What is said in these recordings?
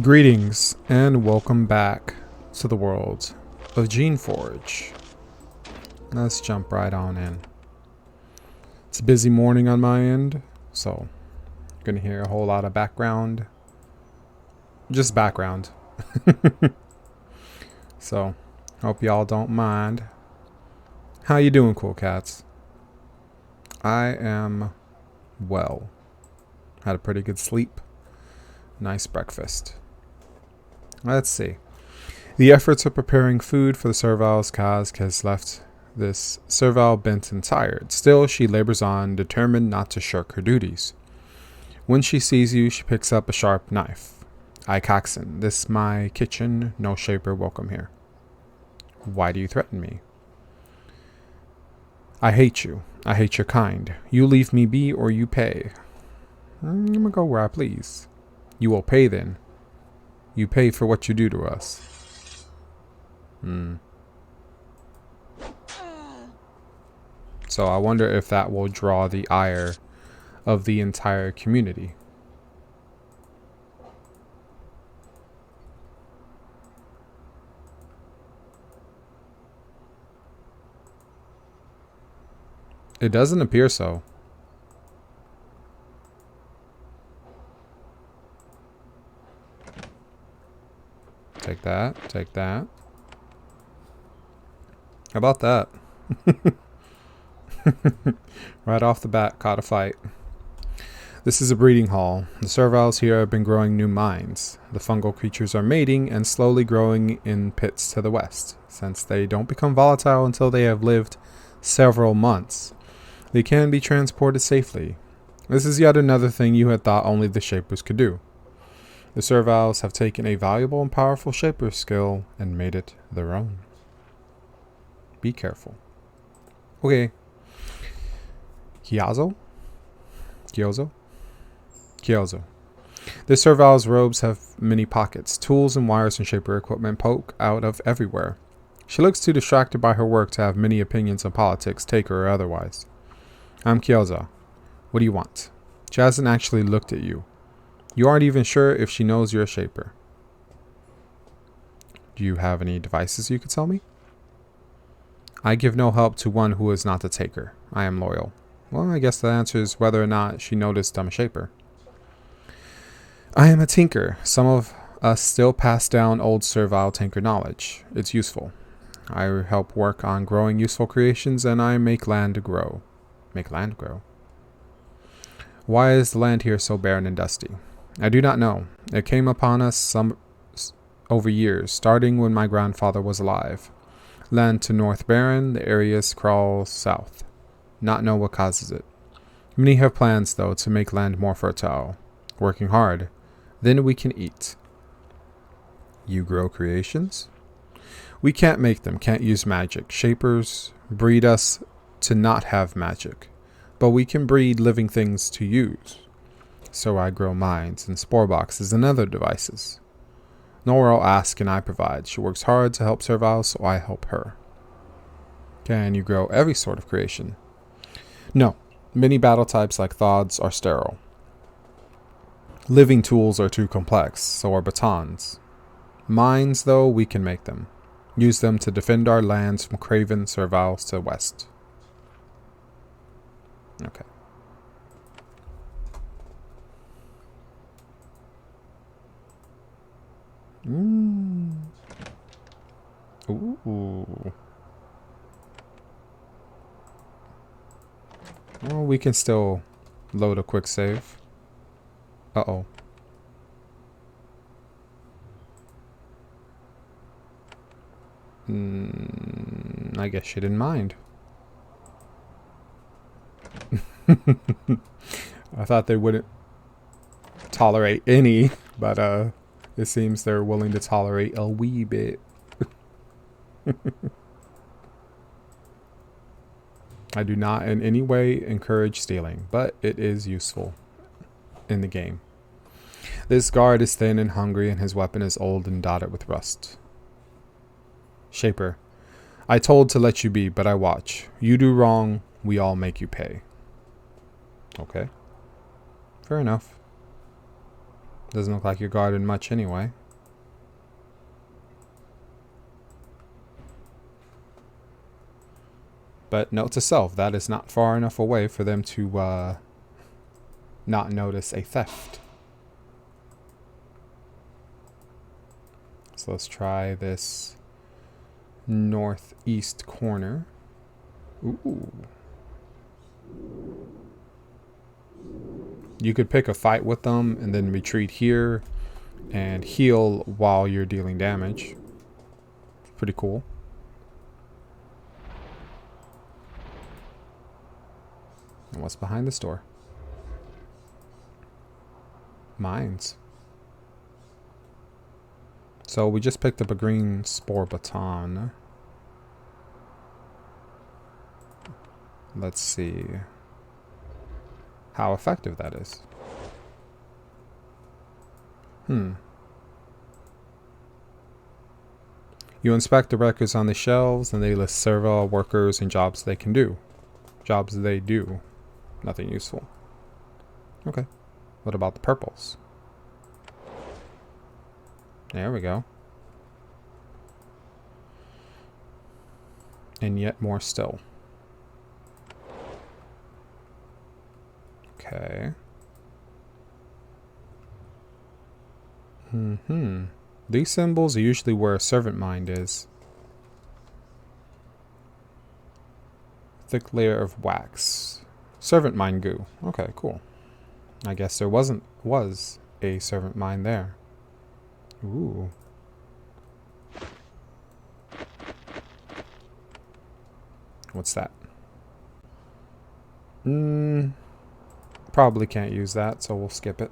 Greetings and welcome back to the world of Geneforge. Let's jump right on in. It's a busy morning on my end, so you're gonna hear a whole lot of background. Just background. So, hope y'all don't mind. How you doing, cool cats? I am well. Had a pretty good sleep. Nice breakfast. Let's see. The efforts of preparing food for the Serval's cask has left this Serval bent and tired. Still, she labors on, determined not to shirk her duties. When she sees you, she picks up a sharp knife. I coxswain, this my kitchen, no shaper welcome here. Why do you threaten me? I hate you. I hate your kind. You leave me be or you pay. I'm gonna go where I please. You will pay then. You pay for what you do to us. So I wonder if that will draw the ire of the entire community. It doesn't appear so. Take that. Take that. How about that? Right off the bat, caught a fight. This is a breeding hall. The Servals here have been growing new minds. The fungal creatures are mating and slowly growing in pits to the west. Since they don't become volatile until they have lived several months, they can be transported safely. This is yet another thing you had thought only the Shapers could do. The Servals have taken a valuable and powerful Shaper skill and made it their own. Be careful. Okay. Kyozo? Kyozo? Kyozo. The Serval's robes have many pockets. Tools and wires and Shaper equipment poke out of everywhere. She looks too distracted by her work to have many opinions on politics, Taker or otherwise. I'm Kyozo. What do you want? She hasn't actually looked at you. You aren't even sure if she knows you're a Shaper. Do you have any devices you could tell me? I give no help to one who is not the Taker. I am loyal. Well, I guess the answer is whether or not she noticed I'm a Shaper. I am a tinker. Some of us still pass down old servile tinker knowledge. It's useful. I help work on growing useful creations and I make land grow. Make land grow? Why is the land here so barren and dusty? I do not know. It came upon us over years, starting when my grandfather was alive. Land to north barren, the areas crawl south. Not know what causes it. Many have plans, though, to make land more fertile. Working hard. Then we can eat. You grow creations? We can't make them, can't use magic. Shapers breed us to not have magic. But we can breed living things to use. So I grow minds and spore boxes and other devices. Norrell asks and I provide. She works hard to help Serval, so I help her. Can you grow every sort of creation? No. Many battle types like Thods are sterile. Living tools are too complex, so are batons. Mines, though, we can make them. Use them to defend our lands from Craven Servals to the west. Okay. Ooh. Well, we can still load a quick save. Uh-oh. I guess she didn't mind. I thought they wouldn't tolerate any, but it seems they're willing to tolerate a wee bit. I do not in any way encourage stealing, but it is useful in the game. This guard is thin and hungry, and his weapon is old and dotted with rust. Shaper, I told to let you be, but I watch. You do wrong, we all make you pay. Okay. Fair enough. Doesn't look like you're guarded much anyway. But note to self, that is not far enough away for them to not notice a theft. So let's try this northeast corner. Ooh. You could pick a fight with them and then retreat here and heal while you're dealing damage. Pretty cool. And what's behind this door? Mines. So we just picked up a green spore baton. Let's see how effective that is. You inspect the records on the shelves and they list several workers and jobs they can do. Jobs they do. Nothing useful. Okay. What about the purples? There we go. And yet more still. Okay. These symbols are usually where a servant mind is. Thick layer of wax. Servant mind goo. Okay, cool. I guess there was a servant mind there. Ooh. What's that? Probably can't use that, so we'll skip it.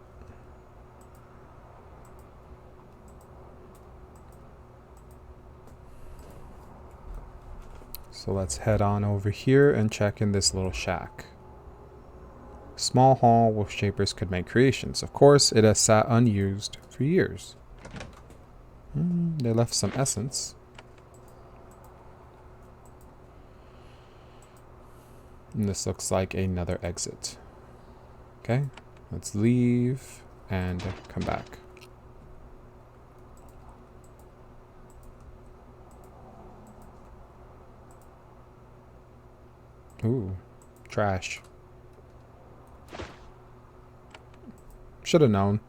So let's head on over here and check in this little shack. Small hall where shapers could make creations. Of course, it has sat unused for years. They left some essence. And this looks like another exit. Okay, let's leave and come back. Ooh, trash. Should have known.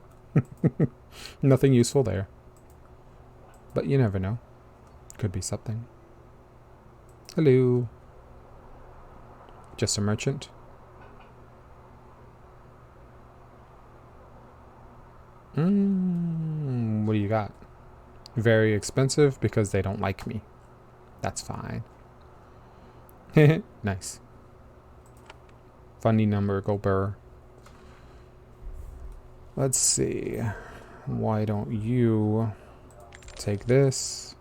Nothing useful there. But you never know. Could be something. Hello. Just a merchant. What do you got? Very expensive because they don't like me. That's fine. Nice. Funny number, go burr. Let's see. Why don't you take this?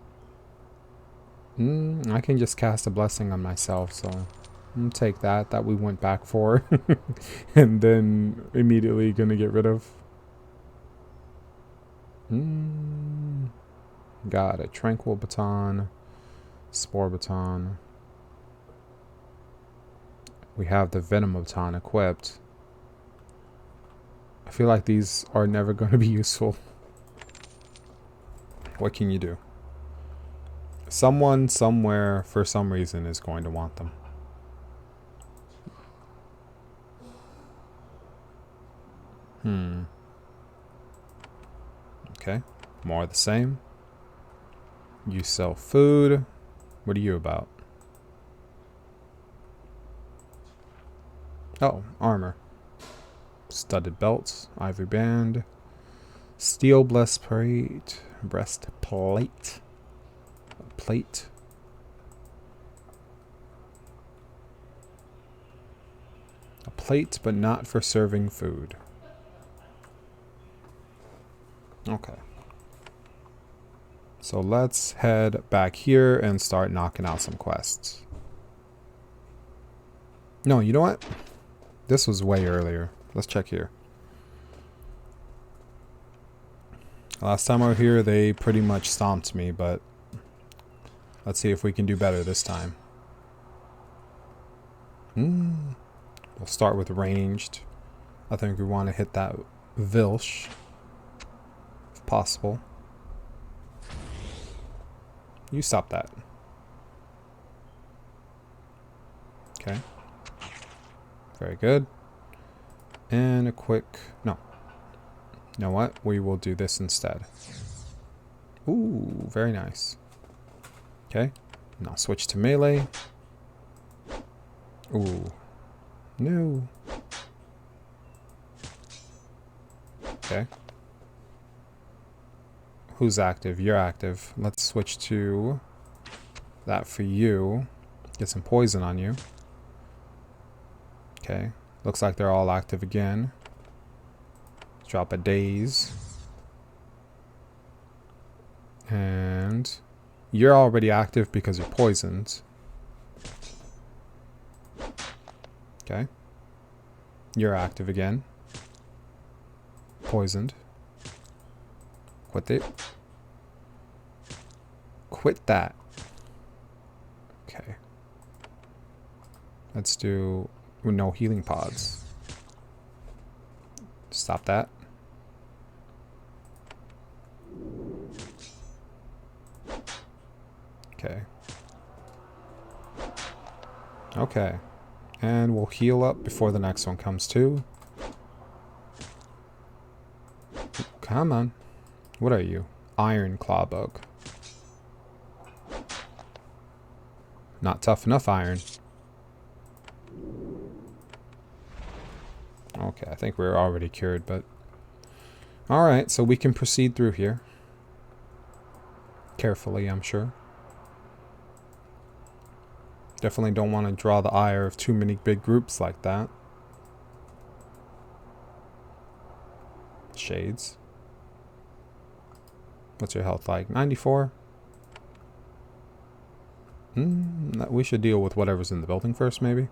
I can just cast a blessing on myself, so I'll take that. That we went back for. And then immediately gonna get rid of. Got a tranquil baton. Spore baton. We have the venom baton equipped. I feel like these are never going to be useful. What can you do? Someone, somewhere, for some reason, is going to want them. Okay, more of the same. You sell food. What are you about? Oh, armor. Studded belts, ivory band, steel breastplate, plate. A plate, but not for serving food. Okay. So let's head back here and start knocking out some quests. No, you know what? This was way earlier. Let's check here. Last time I was here, they pretty much stomped me, but let's see if we can do better this time. We'll start with ranged. I think we want to hit that Vilsh. possible. You stop that. Okay. Very good. And a quick... No. You know what? We will do this instead. Ooh, very nice. Okay. Now switch to melee. Ooh. No. Okay. Who's active? You're active. Let's switch to that for you. Get some poison on you. Okay. Looks like they're all active again. Drop a daze. And you're already active because you're poisoned. Okay. You're active again. Poisoned. Quit it. Quit that. Okay. Let's do no healing pods. Stop that. Okay. Okay. And we'll heal up before the next one comes too. Come on. What are you? Iron claw bug. Not tough enough iron. Okay, I think we're already cured, but... Alright, so we can proceed through here. Carefully, I'm sure. Definitely don't want to draw the ire of too many big groups like that. Shades. What's your health like? 94? We should deal with whatever's in the building first, maybe.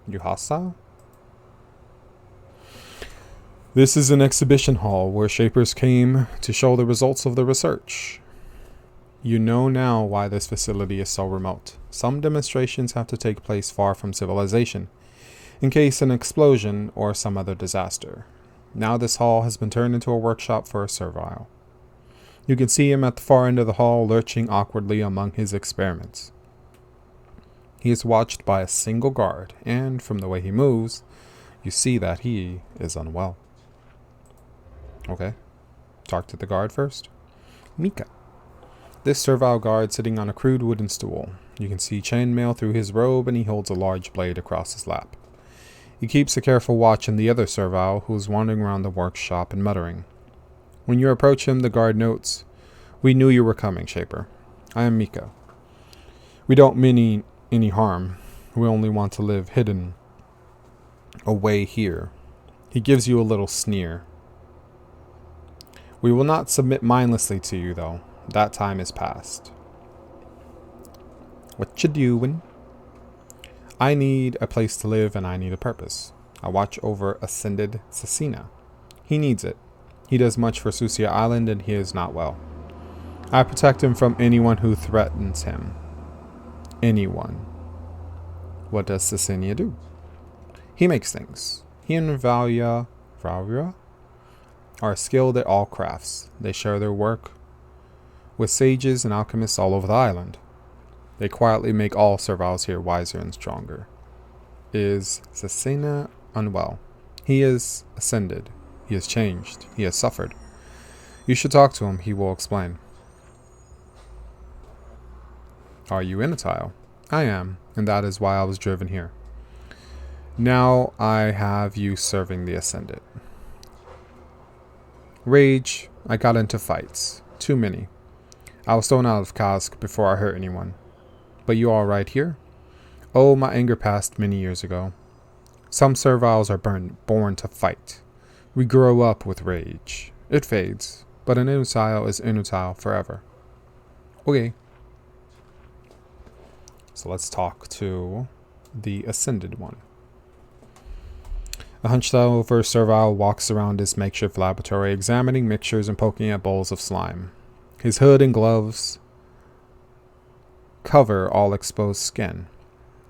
You hostile? This is an exhibition hall where Shapers came to show the results of the research. You know now why this facility is so remote. Some demonstrations have to take place far from civilization, in case an explosion or some other disaster. Now this hall has been turned into a workshop for a servile. You can see him at the far end of the hall, lurching awkwardly among his experiments. He is watched by a single guard, and from the way he moves, you see that he is unwell. Okay. Talk to the guard first. Mika. This servile guard sitting on a crude wooden stool. You can see chainmail through his robe, and he holds a large blade across his lap. He keeps a careful watch on the other servile, who is wandering around the workshop and muttering. When you approach him, the guard notes, "We knew you were coming, Shaper. I am Mika. We don't mean any harm. We only want to live hidden away here." He gives you a little sneer. "We will not submit mindlessly to you, though. That time is past." "What you doing?" "I need a place to live and I need a purpose. I watch over Ascended Cecina. He needs it. He does much for Susia Island and he is not well. I protect him from anyone who threatens him." Anyone. What does Cecinia do? "He makes things. He and Valia are skilled at all crafts. They share their work with sages and alchemists all over the island. They quietly make all serviles here wiser and stronger." Is Cecina unwell? "He is ascended. He has changed. He has suffered. You should talk to him. He will explain." "Are you Inatile?" "I am, and that is why I was driven here. Now I have you serving the Ascended." "Rage. I got into fights. Too many. I was thrown out of Kask before I hurt anyone. But you all right here?" "Oh, my anger passed many years ago. Some serviles are born to fight. We grow up with rage. It fades, but an Inutile is Inutile forever." "Okay." So let's talk to the Ascended one. A hunched-over servile walks around his makeshift laboratory, examining mixtures and poking at bowls of slime. His hood and gloves cover all exposed skin.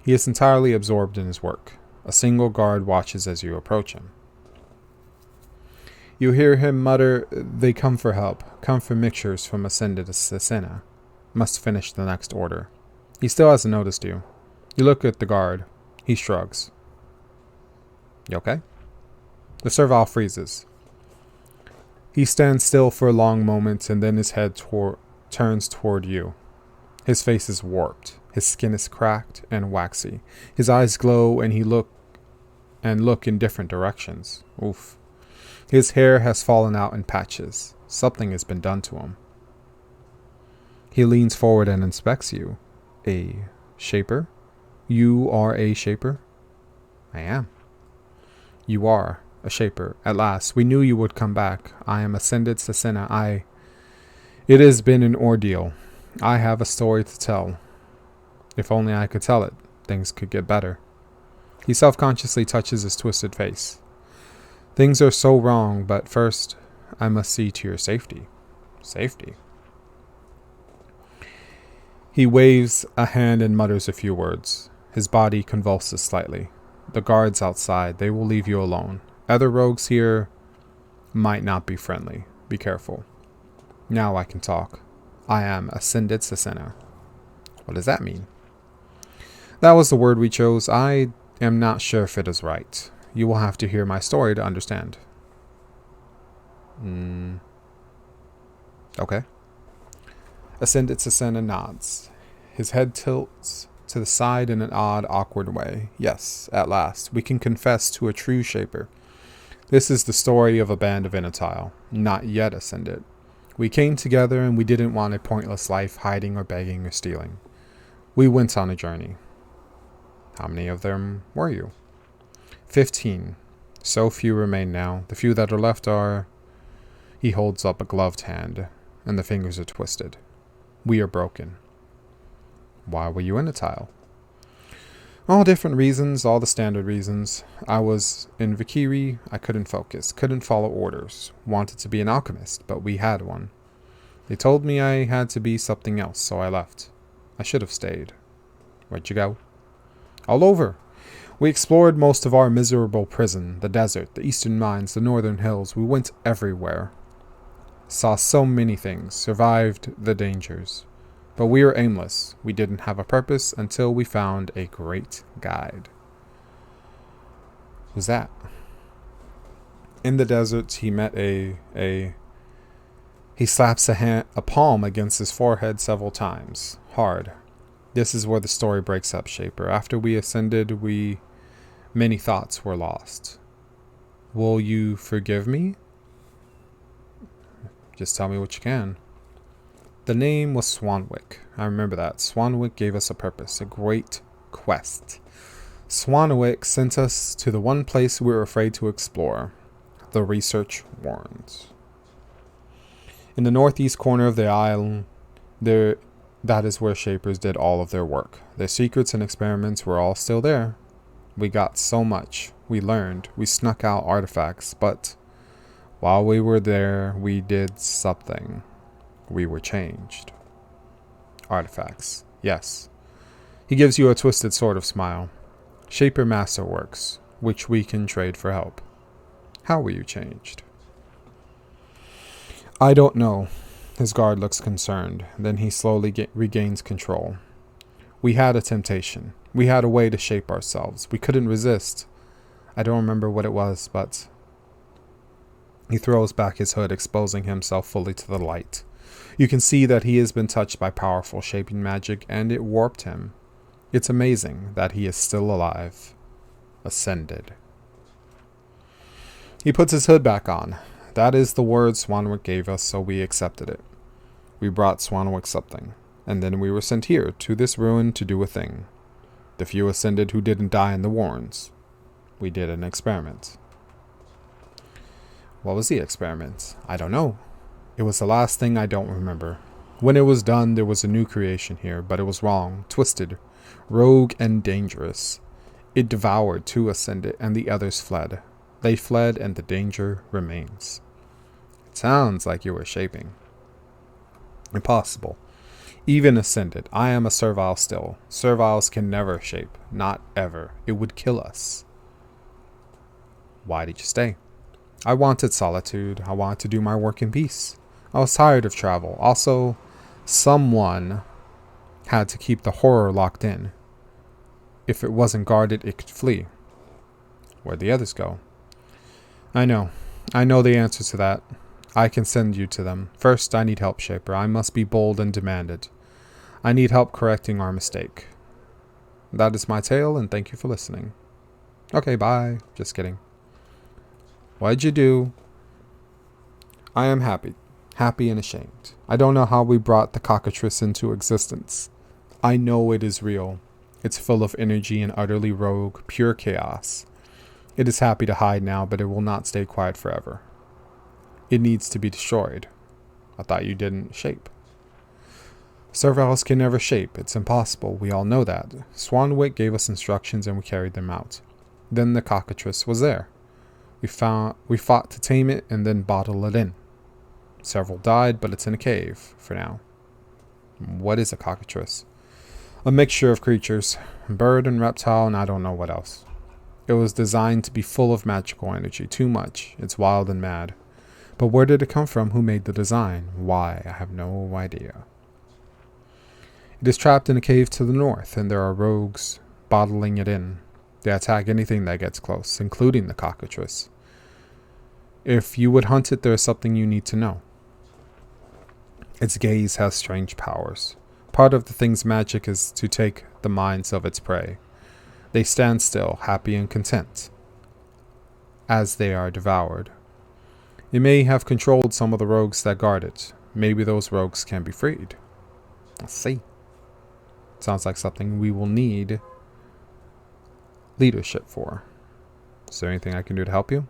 He is entirely absorbed in his work. A single guard watches as you approach him. You hear him mutter, "They come for help. Come for mixtures from Ascended Assassina. Must finish the next order." He still hasn't noticed you. You look at the guard. He shrugs. You okay? The servile freezes. He stands still for a long moment, and then his head turns toward you. His face is warped. His skin is cracked and waxy. His eyes glow, and look in different directions. Oof. His hair has fallen out in patches. Something has been done to him. He leans forward and inspects you. A shaper? You are a shaper? I am. You are a shaper. At last, we knew you would come back. I am Ascended Assassina. It has been an ordeal. I have a story to tell. If only I could tell it, things could get better. He self-consciously touches his twisted face. Things are so wrong, but first, I must see to your safety. Safety? He waves a hand and mutters a few words. His body convulses slightly. The guards outside, they will leave you alone. Other rogues here might not be friendly. Be careful. Now I can talk. I am Ascended Assassina. What does that mean? That was the word we chose. I am not sure if it is right. You will have to hear my story to understand. Okay. Ascended Assassina nods. His head tilts to the side in an odd, awkward way. Yes, at last, we can confess to a true shaper. This is the story of a band of Inatile, not yet ascended. We came together and we didn't want a pointless life hiding or begging or stealing. We went on a journey. How many of them were you? 15. So few remain now. The few that are left are... He holds up a gloved hand, and the fingers are twisted. We are broken. Why were you Inatile? All different reasons, all the standard reasons. I was in Vikiri, I couldn't focus, couldn't follow orders. Wanted to be an alchemist, but we had one. They told me I had to be something else, so I left. I should have stayed. Where'd you go? All over. We explored most of our miserable prison, the desert, the eastern mines, the northern hills. We went everywhere. Saw so many things, survived the dangers. But we were aimless. We didn't have a purpose until we found a great guide. Who's that? In the desert, he met He slaps a palm against his forehead several times. Hard. This is where the story breaks up, Shaper. After we ascended, many thoughts were lost. Will you forgive me? Just tell me what you can. The name was Swanwick. I remember that. Swanwick gave us a purpose, a great quest. Swanwick sent us to the one place we were afraid to explore. The research warrens. In the northeast corner of the island, that is where Shapers did all of their work. Their secrets and experiments were all still there. We got so much. We learned. We snuck out artifacts, but while we were there, we did something. We were changed. Artifacts. Yes. He gives you a twisted sort of smile. Shaper masterworks, which we can trade for help. How were you changed? I don't know. His guard looks concerned. Then he slowly regains control. We had a temptation. We had a way to shape ourselves. We couldn't resist. I don't remember what it was, but... He throws back his hood, exposing himself fully to the light. You can see that he has been touched by powerful shaping magic, and it warped him. It's amazing that he is still alive. Ascended. He puts his hood back on. That is the word Swanwick gave us, so we accepted it. We brought Swanwick something, and then we were sent here, to this ruin, to do a thing. The few ascended who didn't die in the warrens. We did an experiment. What was the experiment? I don't know. It was the last thing I don't remember. When it was done, there was a new creation here, but it was wrong, twisted, rogue, and dangerous. It devoured 2 ascended, and the others fled. They fled, and the danger remains. It sounds like you were shaping. Impossible. Even ascended, I am a servile still. Serviles can never shape. Not ever. It would kill us. Why did you stay? I wanted solitude. I wanted to do my work in peace. I was tired of travel. Also, someone had to keep the horror locked in. If it wasn't guarded, it could flee. Where'd the others go? I know. I know the answer to that. I can send you to them. First, I need help, Shaper. I must be bold and demand it. I need help correcting our mistake. That is my tale, and thank you for listening. Okay, bye. Just kidding. What'd you do? I am happy. Happy and ashamed. I don't know how we brought the cockatrice into existence. I know it is real. It's full of energy and utterly rogue, pure chaos. It is happy to hide now, but it will not stay quiet forever. It needs to be destroyed. I thought you didn't shape. Serviles can never shape. It's impossible. We all know that. Swanwick gave us instructions and we carried them out. Then the cockatrice was there. We fought to tame it and then bottle it in. Several died, but it's in a cave for now. What is a cockatrice? A mixture of creatures, bird and reptile, and I don't know what else. It was designed to be full of magical energy, too much. It's wild and mad. But where did it come from? Who made the design? Why? I have no idea. It is trapped in a cave to the north, and there are rogues bottling it in. They attack anything that gets close, including the cockatrice. If you would hunt it, there is something you need to know. Its gaze has strange powers. Part of the thing's magic is to take the minds of its prey. They stand still, happy and content, as they are devoured. It may have controlled some of the rogues that guard it. Maybe those rogues can be freed. Let's see. Sounds like something we will need leadership for. Is there anything I can do to help you?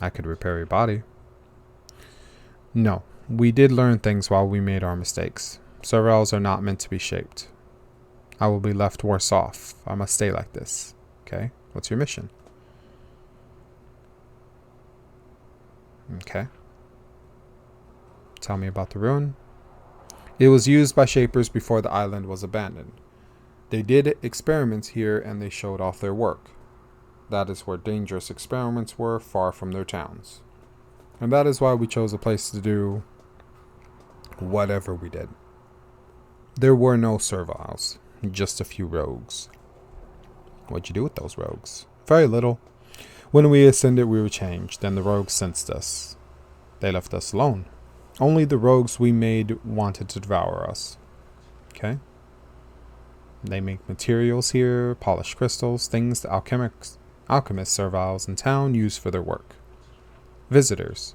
I could repair your body. No, we did learn things while we made our mistakes. Serviles are not meant to be shaped. I will be left worse off. I must stay like this. Okay, what's your mission? Okay. Tell me about the ruin. It was used by Shapers before the island was abandoned. They did experiments here and they showed off their work. That is where dangerous experiments were, far from their towns. And that is why we chose a place to do whatever we did. There were no serviles, just a few rogues. What'd you do with those rogues? Very little. When we ascended, we were changed, and the rogues sensed us. They left us alone. Only the rogues we made wanted to devour us. Okay? They make materials here, polished crystals, things the alchemists, serviles in town use for their work. Visitors.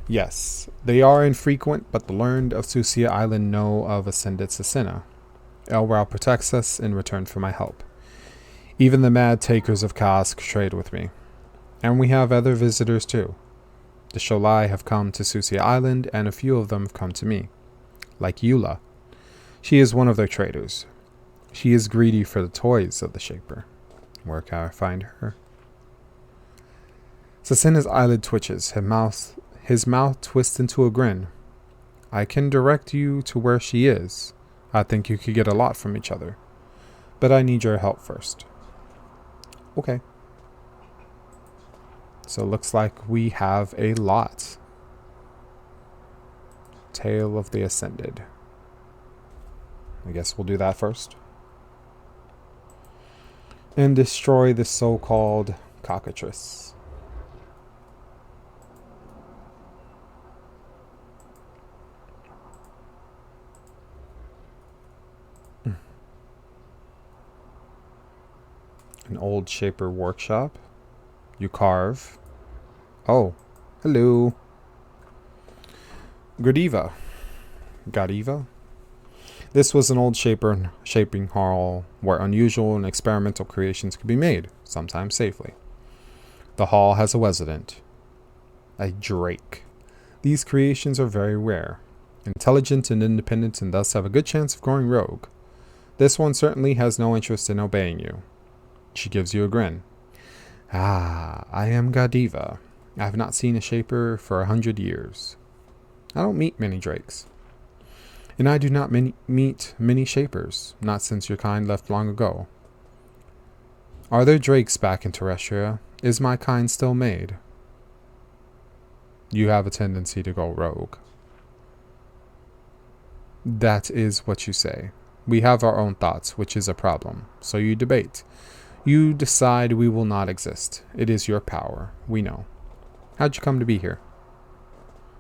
Yes, they are infrequent, but the learned of Susia Island know of Ascended Sasina. Elrau protects us in return for my help. Even the mad takers of chaos trade with me. And we have other visitors too. The Sholai have come to Susia Island, and a few of them have come to me. Like Eula. She is one of their traders. She is greedy for the toys of the Shaper. Where can I find her? Sasina's eyelid twitches. His mouth twists into a grin. I can direct you to where she is. I think you could get a lot from each other. But I need your help first. Okay. So it looks like we have a lot. Tale of the Ascended. I guess we'll do that first. And destroy the so-called cockatrice. An old Shaper workshop. You carve. Oh, hello. Godiva? This was an old shaping hall where unusual and experimental creations could be made, sometimes safely. The hall has a resident. A drake. These creations are very rare. Intelligent and independent, and thus have a good chance of growing rogue. This one certainly has no interest in obeying you. She gives you a grin. Ah, I am Godiva. I have not seen a Shaper for 100 years. I don't meet many drakes. And I do not meet many shapers, not since your kind left long ago. Are there drakes back in Terrestria? Is my kind still made? You have a tendency to go rogue. That is what you say. We have our own thoughts, which is a problem. So you debate. You decide we will not exist. It is your power. We know. How'd you come to be here?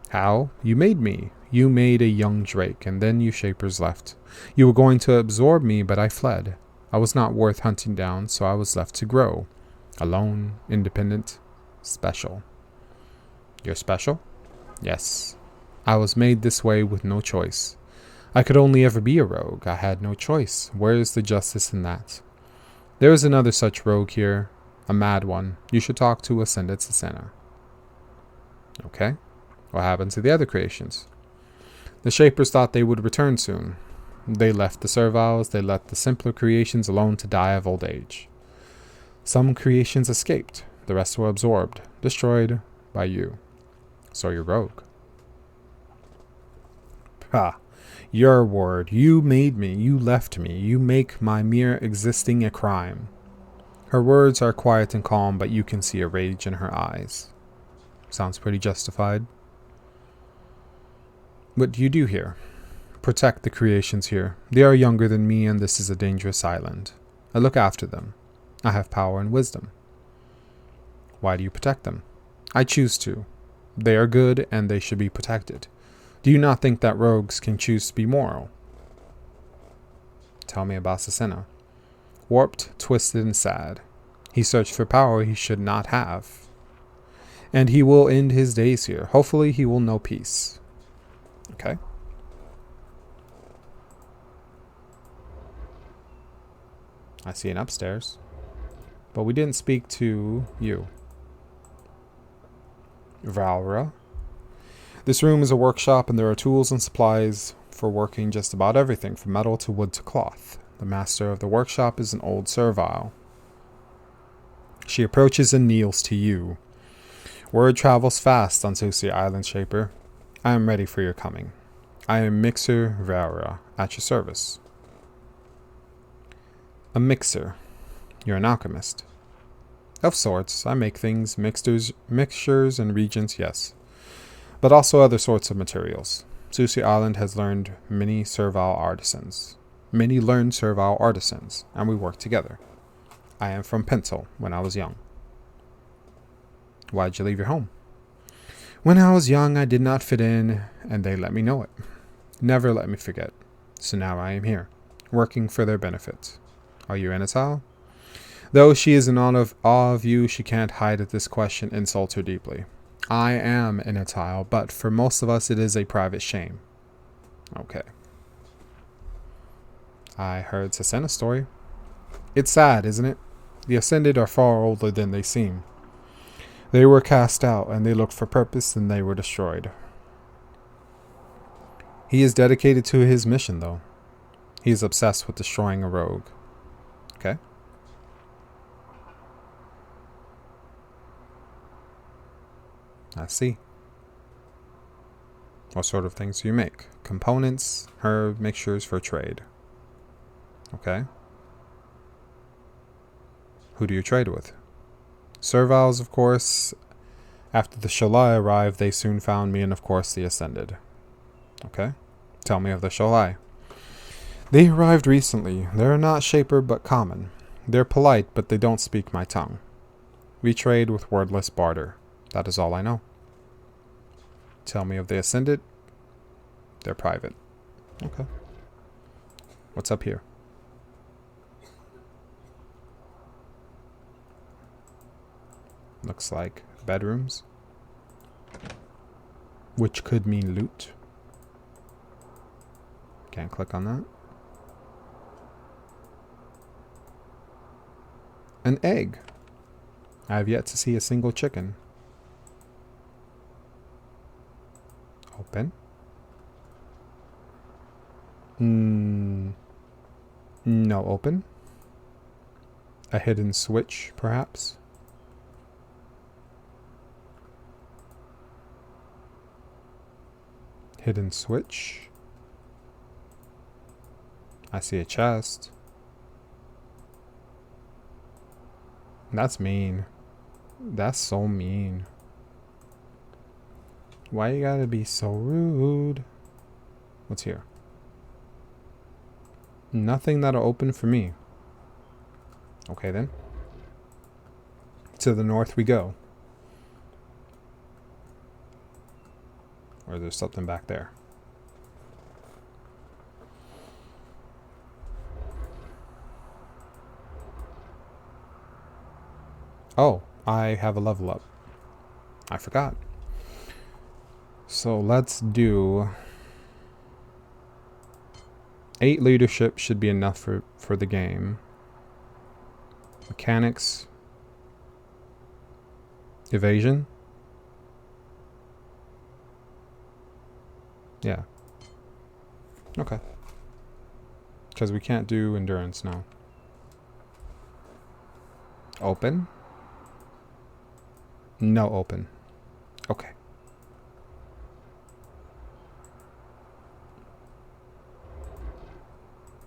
How? You made me. You made a young drake, and then you shapers left. You were going to absorb me, but I fled. I was not worth hunting down, so I was left to grow. Alone, independent, special. You're special? Yes. I was made this way with no choice. I could only ever be a rogue. I had no choice. Where is the justice in that? There is another such rogue here, a mad one. You should talk to Ascended Susanna. Okay. What happened to the other creations? The Shapers thought they would return soon. They left the serviles, they let the simpler creations alone to die of old age. Some creations escaped, the rest were absorbed, destroyed by you. So you're rogue. Ha! Your word. You made me, you left me, you make my mere existing a crime. Her words are quiet and calm, but you can see a rage in her eyes. Sounds pretty justified. What do you do here? Protect the creations here. They are younger than me, and this is a dangerous island. I look after them. I have power and wisdom. Why do you protect them? I choose to. They are good, and they should be protected. Do you not think that rogues can choose to be moral? Tell me about Susanna. Warped, twisted, and sad. He searched for power he should not have. And he will end his days here. Hopefully he will know peace. Okay. I see an upstairs. But we didn't speak to you. Valra. This room is a workshop, and there are tools and supplies for working just about everything, from metal to wood to cloth. The master of the workshop is an old servile. She approaches and kneels to you. Word travels fast on Susi Island, Shaper. I am ready for your coming. I am Mixer Valra, at your service. A mixer. You're an alchemist. Of sorts. I make things, mixtures and reagents, yes. But also other sorts of materials. Susi Island has learned many servile artisans. Many learned servile artisans, and we work together. I am from Pentel when I was young. Why'd you leave your home? When I was young, I did not fit in, and they let me know it. Never let me forget. So now I am here, working for their benefit. Are you Anatole? Though she is in awe of you, she can't hide that this question insults her deeply. I am Anatole, but for most of us it is a private shame. Okay. I heard Susanna's story. It's sad, isn't it? The Ascended are far older than they seem. They were cast out, and they looked for purpose, and they were destroyed. He is dedicated to his mission, though. He is obsessed with destroying a rogue. Okay. I see. What sort of things do you make? Components, herb, mixtures for trade. Okay. Who do you trade with? Serviles, of course. After the Shalai arrived, they soon found me, and of course the Ascended. Okay. Tell me of the Shalai. They arrived recently. They're not Shaper, but common. They're polite, but they don't speak my tongue. We trade with wordless barter. That is all I know. Tell me of the Ascended. They're private. Okay. What's up here? Looks like bedrooms. Which could mean loot. Can't click on that. An egg. I have yet to see a single chicken. Open. No, open. A hidden switch, perhaps. Hidden switch. I see a chest. That's mean. That's so mean. Why you gotta be so rude? What's here? Nothing that'll open for me. Okay then. To the north we go. Or there's something back there. Oh, I have a level up. I forgot. So let's do 8 leadership should be enough for the game. Mechanics. Evasion. Yeah. Okay. Because we can't do endurance now. Open. No open. Okay.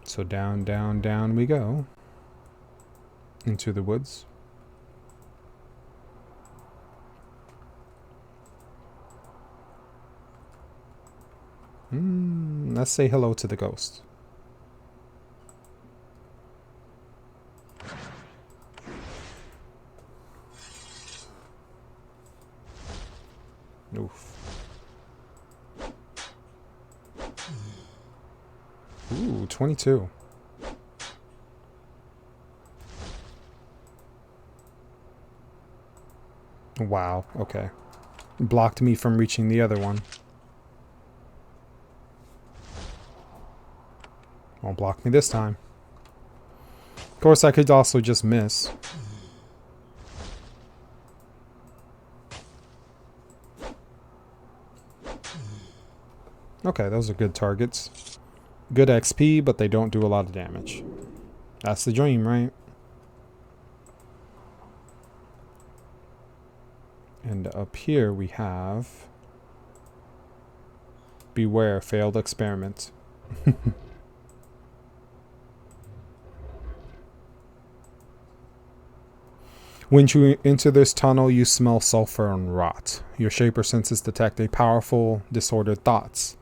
So down, down, down we go. Into the woods. Let's say hello to the ghost. Oof. Ooh, 22. Wow, okay. Blocked me from reaching the other one. Won't block me this time. Of course, I could also just miss. Okay, those are good targets. Good XP, but they don't do a lot of damage. That's the dream, right? And up here we have... Beware, failed experiment. When you enter this tunnel, you smell sulfur and rot. Your shaper senses detect a powerful, disordered thoughts.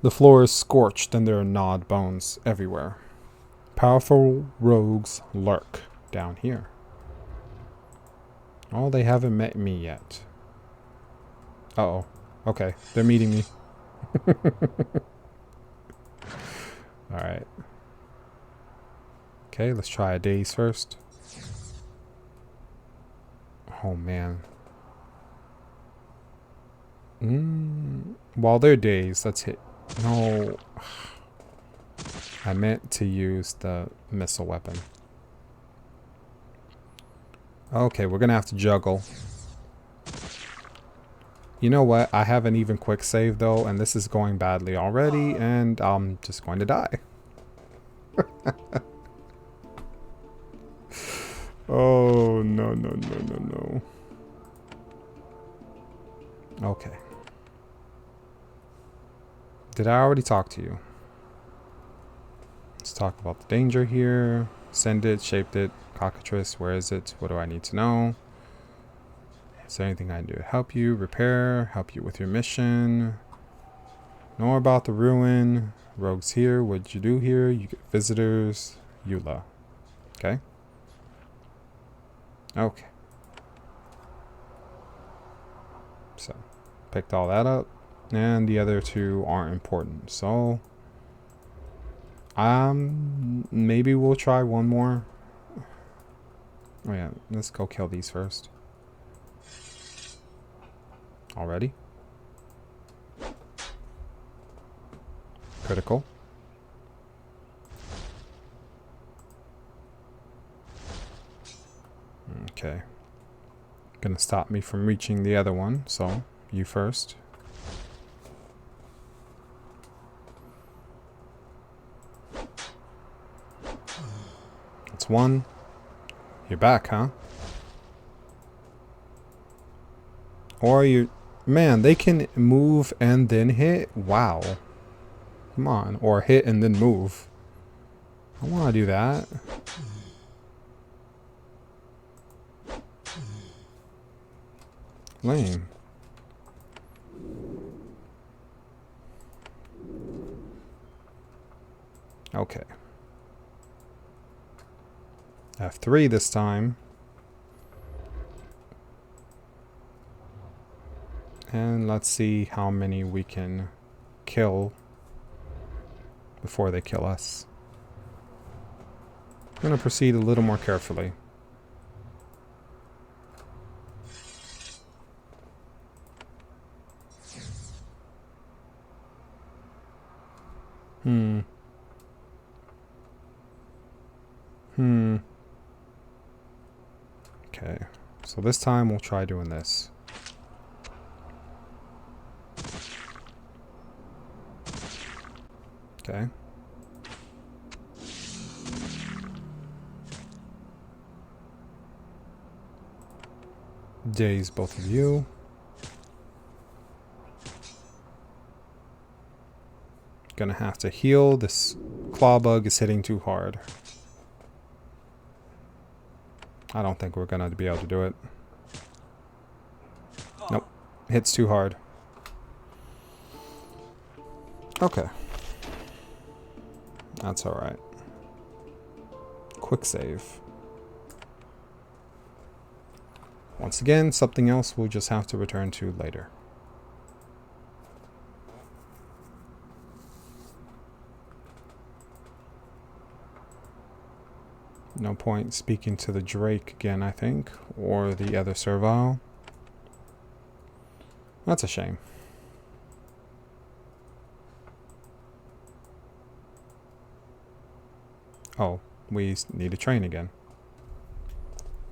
The floor is scorched and there are gnawed bones everywhere. Powerful rogues lurk down here. Oh, they haven't met me yet. Uh-oh. Okay, they're meeting me. Alright. Okay, let's try a daze first. Oh, man. While they're dazed, let's hit... No. I meant to use the missile weapon. Okay, we're gonna have to juggle. You know what? I have an even quick save though, and this is going badly already, and I'm just going to die. Oh, no, no, no, no, no. Okay. Did I already talk to you? Let's talk about the danger here. Send it, shaped it, cockatrice, where is it? What do I need to know? Is there anything I can do to help you? Repair, help you with your mission. Know more about the ruin. Rogues here, what'd you do here? You get visitors. Eula. Okay. Okay. So, picked all that up. And the other two aren't important. So, maybe we'll try one more. Oh yeah, let's go kill these first. Already? Critical. Okay. Gonna stop me from reaching the other one, so you first. That's one. You're back, huh? Or you... Man, they can move and then hit? Wow. Come on. Or hit and then move. I want to do that. Lame. Okay. F3 this time. And let's see how many we can kill before they kill us. I'm going to proceed a little more carefully. Okay, so this time we'll try doing this. Okay. Daze both of you. Gonna have to heal. This claw bug is hitting too hard. I don't think we're gonna be able to do it. Nope. Hits too hard. Okay. That's alright. Quick save. Once again, something else we'll just have to return to later. No point speaking to the Drake again, I think, or the other servile. That's a shame. Oh, we need to train again.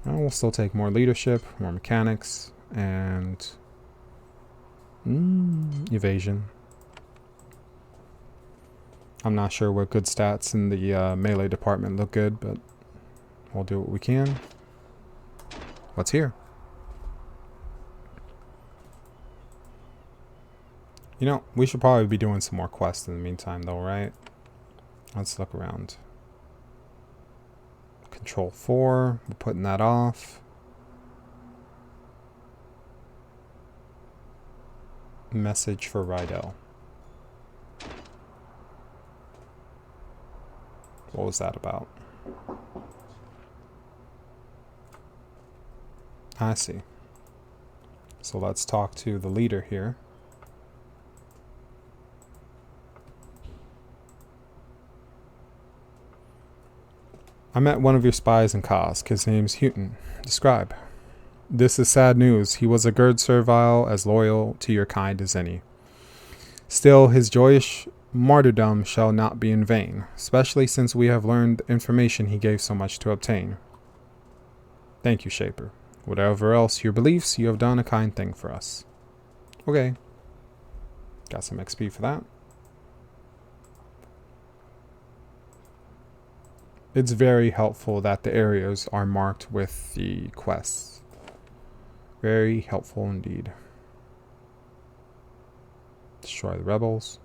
Well, we'll still take more leadership, more mechanics, and evasion. I'm not sure what good stats in the melee department look good, but we'll do what we can. What's here? You know, we should probably be doing some more quests in the meantime, though, right? Let's look around. Control 4, we're putting that off. Message for Rydell. What was that about? I see. So let's talk to the leader here. I met one of your spies in Kosk. His name's Houghton. Describe. This is sad news. He was a Gerd servile, as loyal to your kind as any. Still, his joyous martyrdom shall not be in vain, especially since we have learned the information he gave so much to obtain. Thank you, Shaper. Whatever else your beliefs, you have done a kind thing for us. Okay. Got some XP for that. It's very helpful that the areas are marked with the quests. Very helpful indeed. Destroy the rebels.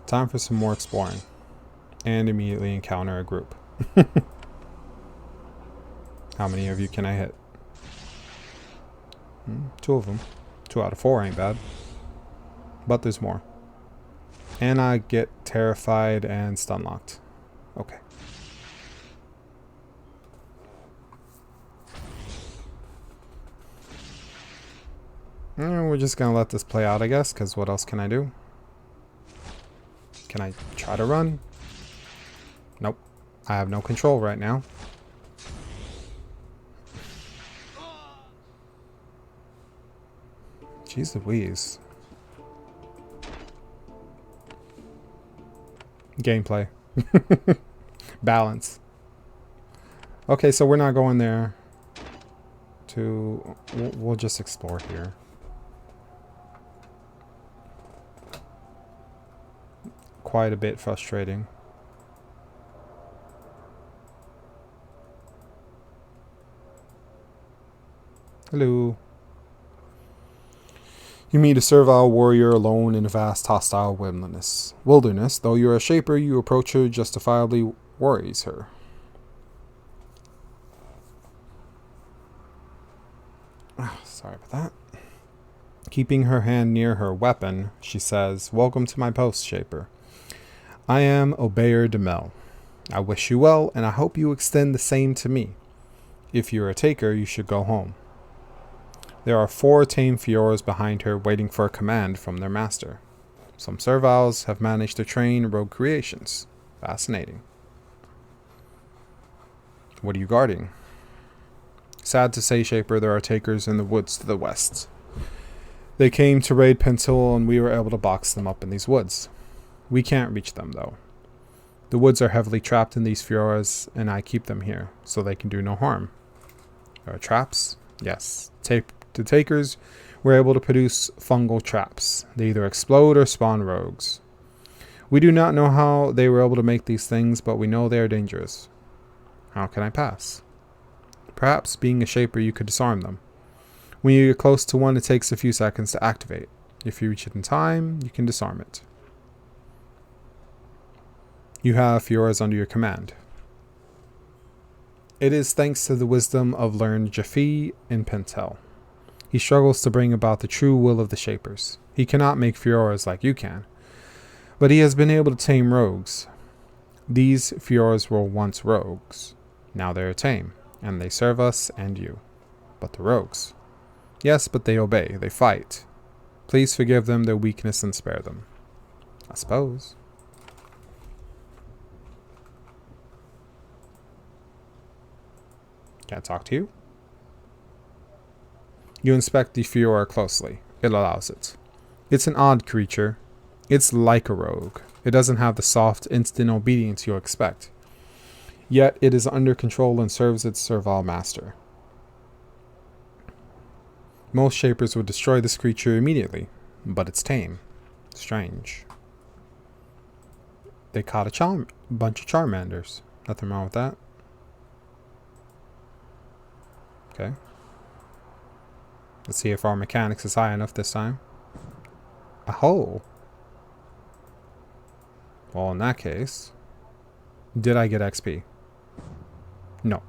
Time for some more exploring. And immediately encounter a group. How many of you can I hit? 2 of them. 2 out of 4 ain't bad. But there's more. And I get terrified and stun locked. Okay. We're just gonna let this play out, I guess, because what else can I do? Can I try to run? Nope. I have no control right now. Jeez Louise. Gameplay. Balance. Okay, so we're not going there. We'll just explore here. Quite a bit frustrating. Hello. You meet a servile warrior alone in a vast hostile wilderness. Though you're a shaper, you approach her justifiably worries her. Sorry about that. Keeping her hand near her weapon, she says, "Welcome to my post, Shaper. I am Obeyer Demel. I wish you well, and I hope you extend the same to me. If you're a taker, you should go home." There are 4 tame Fioras behind her waiting for a command from their master. Some serviles have managed to train rogue creations. Fascinating. What are you guarding? Sad to say, Shaper, there are takers in the woods to the west. They came to raid Pentil, and we were able to box them up in these woods. We can't reach them, though. The woods are heavily trapped in these Fioras, and I keep them here, so they can do no harm. There are traps? Yes. The takers were able to produce fungal traps. They either explode or spawn rogues. We do not know how they were able to make these things, but we know they are dangerous. How can I pass? Perhaps, being a shaper, you could disarm them. When you get close to one, it takes a few seconds to activate. If you reach it in time, you can disarm it. You have Fioras under your command. It is thanks to the wisdom of learned Jaffe in Pentel. He struggles to bring about the true will of the Shapers. He cannot make Fioras like you can, but he has been able to tame rogues. These Fioras were once rogues. Now they are tame, and they serve us and you. But the rogues. Yes, but they obey. They fight. Please forgive them their weakness and spare them. I suppose. Can I talk to you? You inspect the Fiora closely. It allows it. It's an odd creature. It's like a rogue. It doesn't have the soft, instant obedience you expect. Yet it is under control and serves its servile master. Most Shapers would destroy this creature immediately, but it's tame. Strange. They caught a bunch of Charmanders. Nothing wrong with that. Okay. Let's see if our mechanics is high enough this time. A hole. Well, in that case, did I get XP? No.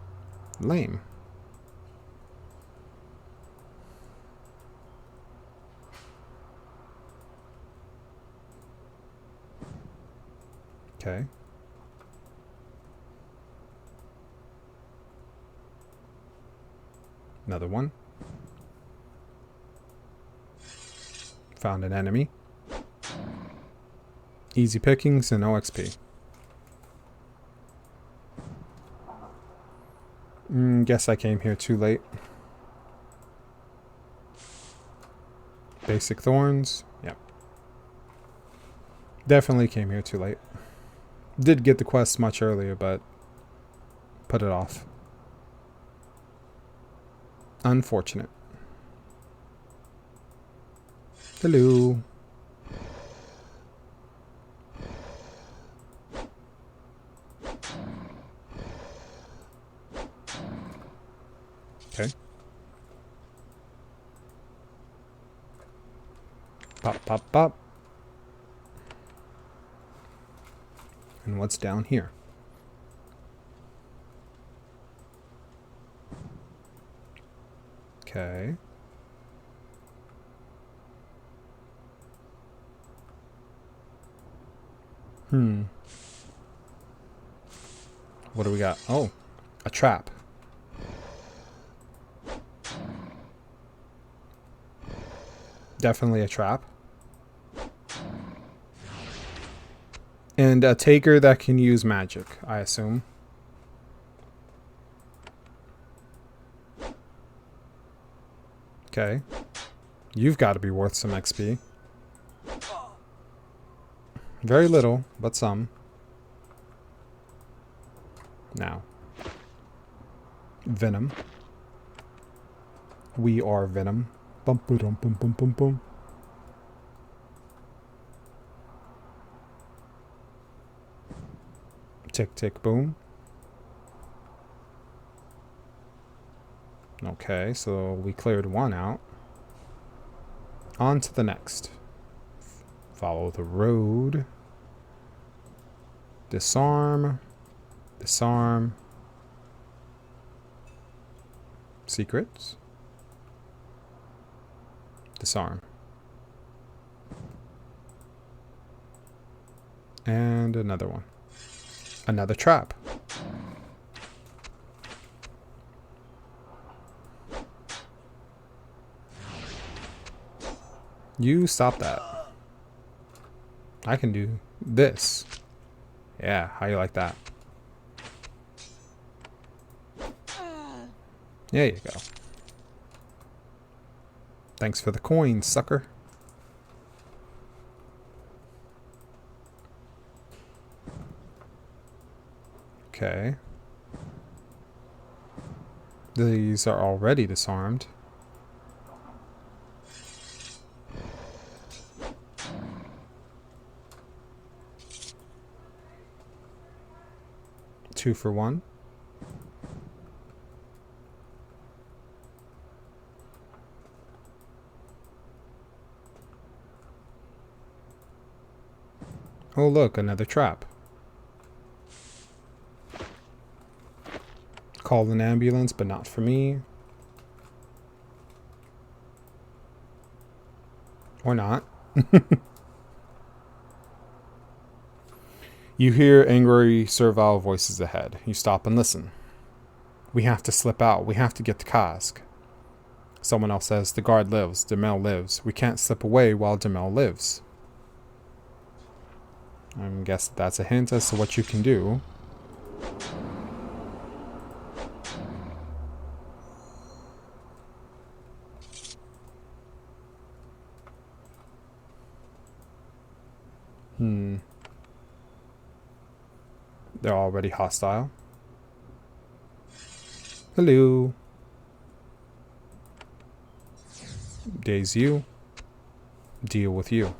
Lame. Okay. Another one. Found an enemy. Easy pickings and no XP. Guess I came here too late. Basic thorns. Yep. Definitely came here too late. Did get the quest much earlier, but put it off. Unfortunate. Hello. Okay. Pop, pop, pop. And what's down here? Okay. What do we got? Oh, a trap. Definitely a trap. And a taker that can use magic, I assume. Okay. You've got to be worth some XP. Very little, but some. Now. Venom. We are Venom. Bum bum bum bum bum bum. Tick tick boom. Okay, so we cleared one out. On to the next. Follow the road. Disarm. Disarm. Secrets. Disarm. And another one. Another trap. You stop that. I can do this. Yeah, how you like that? There you go. Thanks for the coin, sucker. Okay. These are already disarmed. Two for one. Oh look, another trap. Call an ambulance, but not for me. Or not. You hear angry, servile voices ahead. You stop and listen. We have to slip out. We have to get to Kask. Someone else says, the guard lives. Demel lives. We can't slip away while Demel lives. I guess that's a hint as to what you can do. They're already hostile. Hello. Daze you. Deal with you.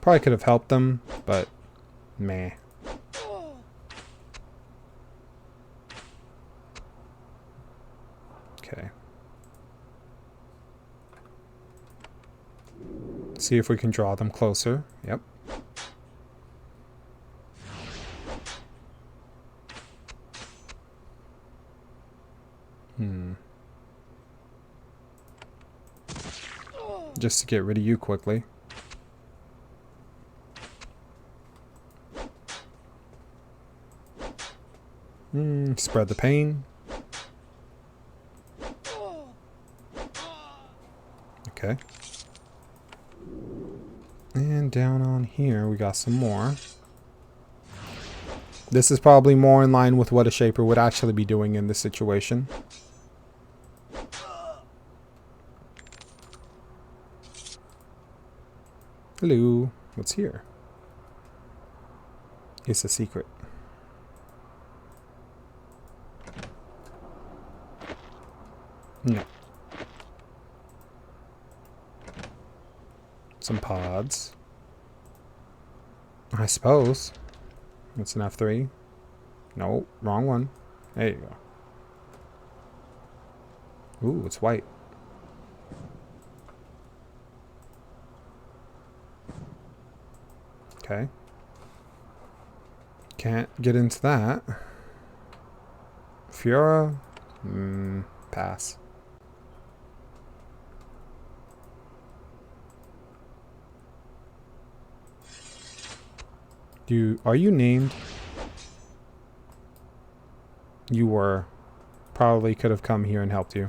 Probably could have helped them, but meh. Okay. See if we can draw them closer. Yep. Just to get rid of you quickly. Spread the pain. Okay. And down on here we got some more. This is probably more in line with what a Shaper would actually be doing in this situation. Hello. What's here? It's a secret. No. Some pods. I suppose. It's an F3. No, wrong one. There you go. Ooh, it's white. Okay. Can't get into that. Fiora? Pass. Are you named? You were. Probably could have come here and helped you.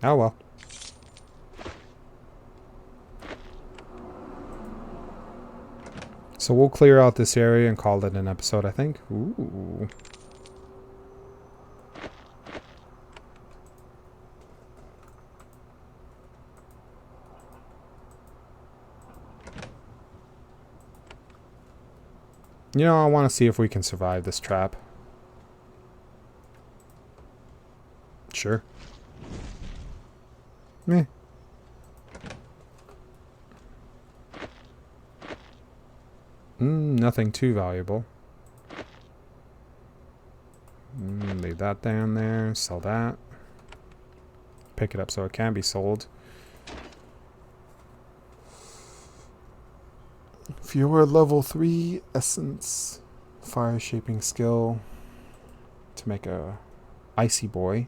Oh well. So we'll clear out this area and call it an episode, I think. Ooh. You know, I want to see if we can survive this trap. Sure. Meh. Nothing too valuable. Leave that down there. Sell that. Pick it up so it can be sold. Fewer level 3 essence. Fire shaping skill. To make a icy boy.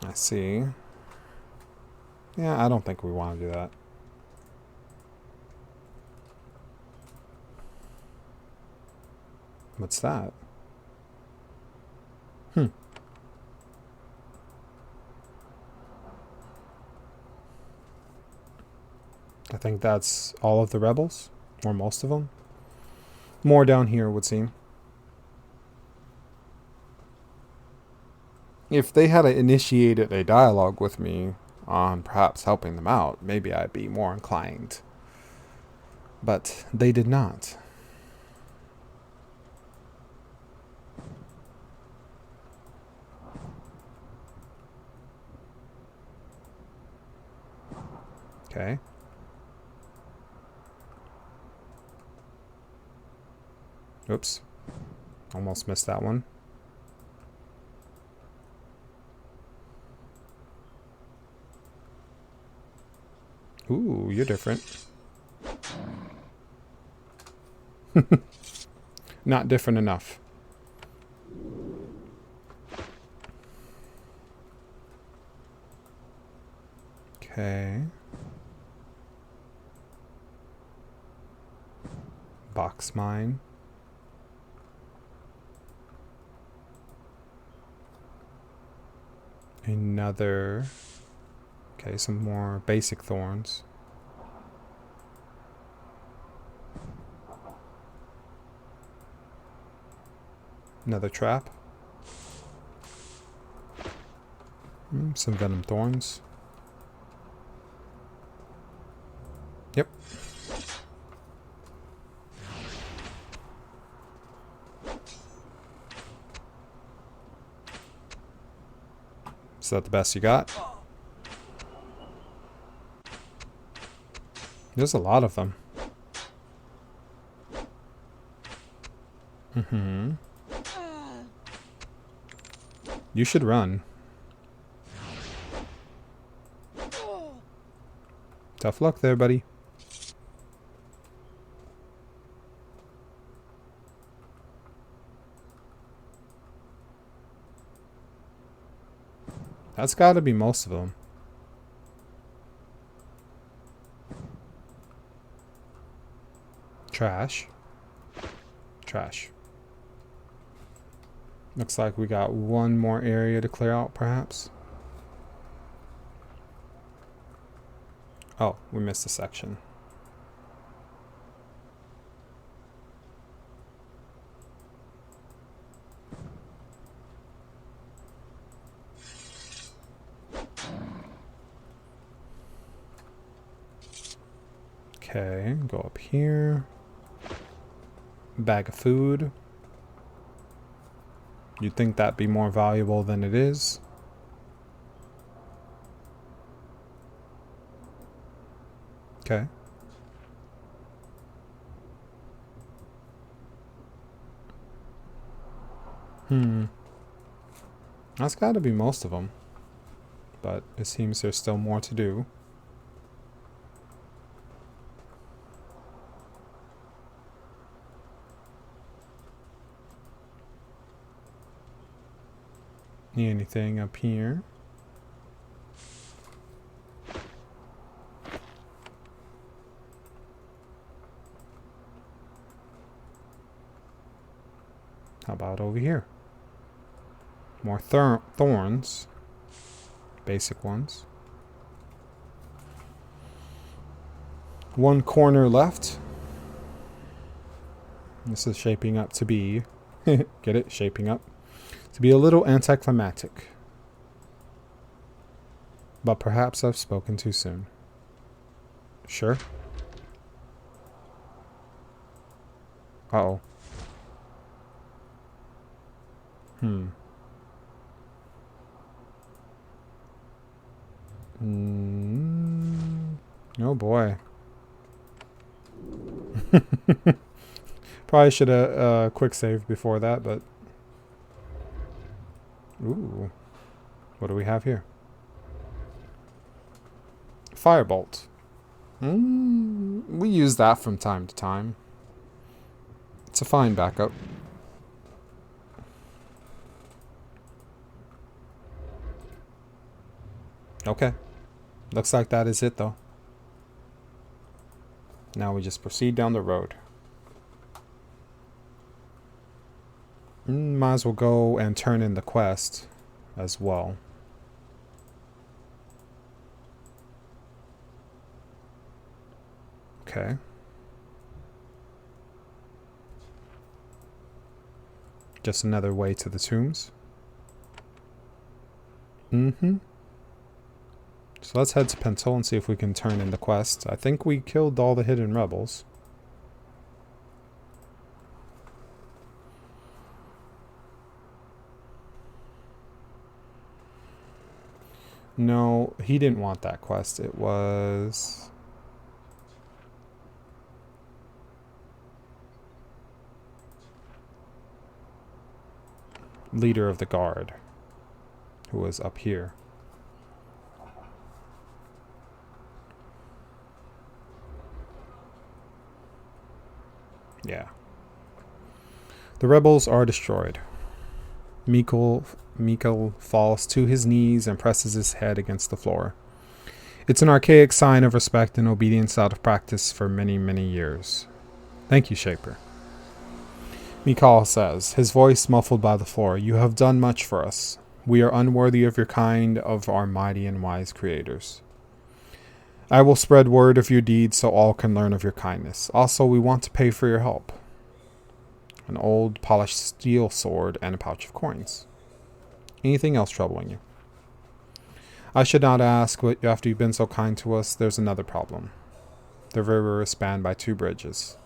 I see. Yeah, I don't think we want to do that. What's that? I think that's all of the rebels, or most of them. More down here, it would seem. If they had initiated a dialogue with me on perhaps helping them out, maybe I'd be more inclined. But they did not. Okay. Oops. Almost missed that one. Ooh, you're different. Not different enough. Okay. Box mine. Another. Okay, some more basic thorns. Another trap. Some venom thorns. Yep. Is that the best you got? There's a lot of them. You should run. Tough luck there, buddy. That's got to be most of them. Trash. Trash. Looks like we got one more area to clear out, perhaps. Oh, we missed a section. Okay, go up here. Bag of food. You'd think that'd be more valuable than it is. Okay. That's got to be most of them. But it seems there's still more to do. Need anything up here? How about over here? More thorns. Basic ones. One corner left. This is shaping up to be... Get it? Shaping up. To be a little anticlimactic. But perhaps I've spoken too soon. Sure. Uh-oh. Hmm. Oh boy. Probably should have quick saved before that, but... Ooh. What do we have here? Firebolt. We use that from time to time. It's a fine backup. Okay. Looks like that is it, though. Now we just proceed down the road. Might as well go and turn in the quest as well. Okay. Just another way to the tombs. So let's head to Pentel and see if we can turn in the quest. I think we killed all the hidden rebels. No, he didn't want that quest. It was... leader of the guard, who was up here. Yeah. The rebels are destroyed. Mikkel falls to his knees and presses his head against the floor. It's an archaic sign of respect and obedience out of practice for many, many years. Thank you, Shaper. Mikkel says, his voice muffled by the floor, you have done much for us. We are unworthy of your kind, of our mighty and wise creators. I will spread word of your deeds so all can learn of your kindness. Also, we want to pay for your help. An old polished steel sword and a pouch of coins. Anything else troubling you? I should not ask, but after you've been so kind to us, there's another problem. The river is spanned by 2 bridges.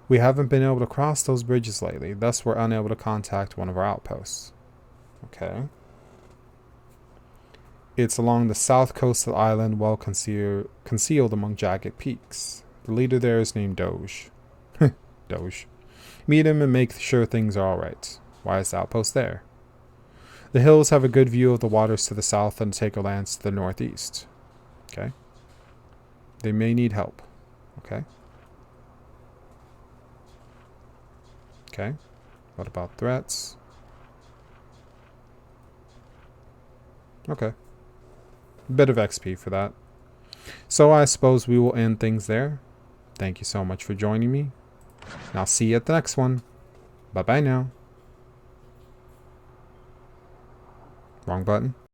We haven't been able to cross those bridges lately, thus we're unable to contact one of our outposts. Okay. It's along the south coast of the island, well concealed among jagged peaks. The leader there is named Doge. Doge. Meet him and make sure things are alright. Why is the outpost there? The hills have a good view of the waters to the south and Taker lands to the northeast. Okay. They may need help. Okay. Okay. What about threats? Okay. Bit of XP for that. So I suppose we will end things there. Thank you so much for joining me. And I'll see you at the next one. Bye-bye now. Wrong button.